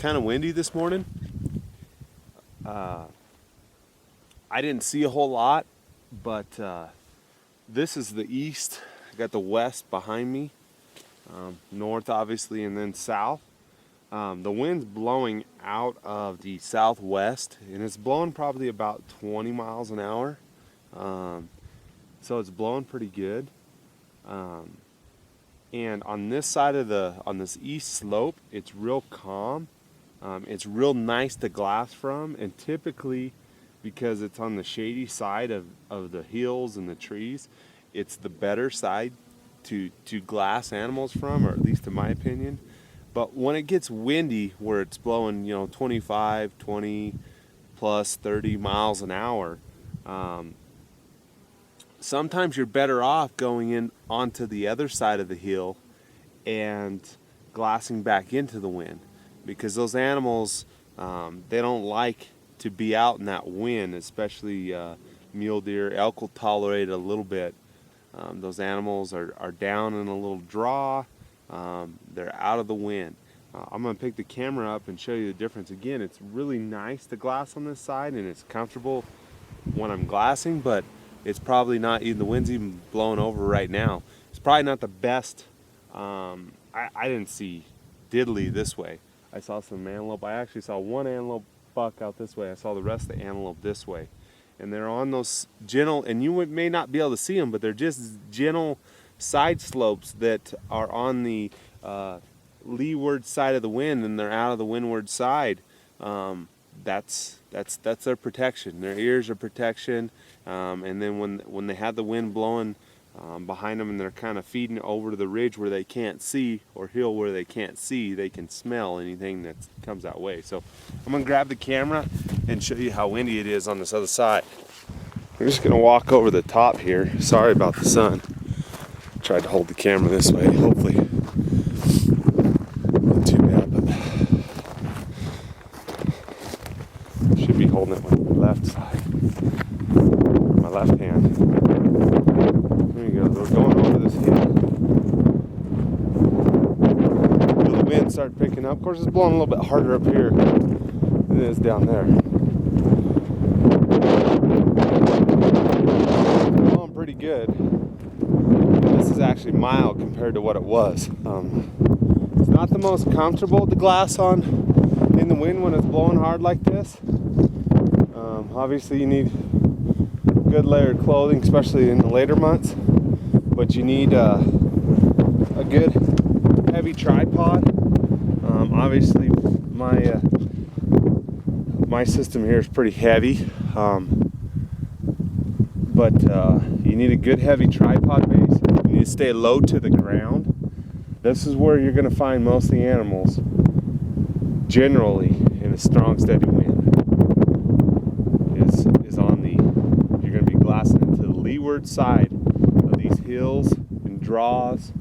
kind of windy this morning. I didn't see a whole lot, but this is the east. I got the west behind me, north obviously, and then south. The wind's blowing out of the southwest, and it's blowing probably about 20 miles an hour. So it's blowing pretty good. And on this side of on this east slope, it's real calm. It's real nice to glass from, and typically, because it's on the shady side of the hills and the trees, it's the better side to glass animals from, or at least in my opinion. But when it gets windy, where it's blowing, 25, 20 plus 30 miles an hour, sometimes you're better off going in onto the other side of the hill and glassing back into the wind, because those animals, they don't like to be out in that wind, especially mule deer. Elk will tolerate it a little bit. Those animals are down in a little draw. They're out of the wind. I'm going to pick the camera up and show you the difference. Again, it's really nice to glass on this side, and it's comfortable when I'm glassing, but it's probably not, even the wind's even blowing over right now. It's probably not the best. I didn't see diddly this way. I saw some antelope. I actually saw one antelope buck out this way. I saw the rest of the antelope this way. And they're on those gentle, and you may not be able to see them, but they're just gentle side slopes that are on the leeward side of the wind, and they're out of the windward side. That's their protection. Their ears are protection. And then when they have the wind blowing behind them, and they're kind of feeding over to the ridge where they can't see, or hill where they can't see, they can smell anything that comes that way. So I'm gonna grab the camera and show you how windy it is on this other side. We're just gonna walk over the top here. Sorry about the sun. Tried to hold the camera this way. Hopefully not too bad, but should be holding it with my left side, my left hand. There you go. We're going over this hill. Feel the wind start picking up. Of course, it's blowing a little bit harder up here than it is down there. It's blowing pretty good. This is actually mild compared to what it was. It's not the most comfortable to glass on in the wind when it's blowing hard like this. Obviously, you need good layered clothing, especially in the later months. But you need a good heavy tripod. Obviously, my system here is pretty heavy, but you need a good heavy tripod base. You need to stay low to the ground. This is where you're going to find most of the animals, generally, in a strong, steady wind. Is on the, you're going to be glassing into the leeward side of these hills and draws,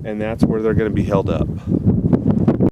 and that's where they're going to be held up.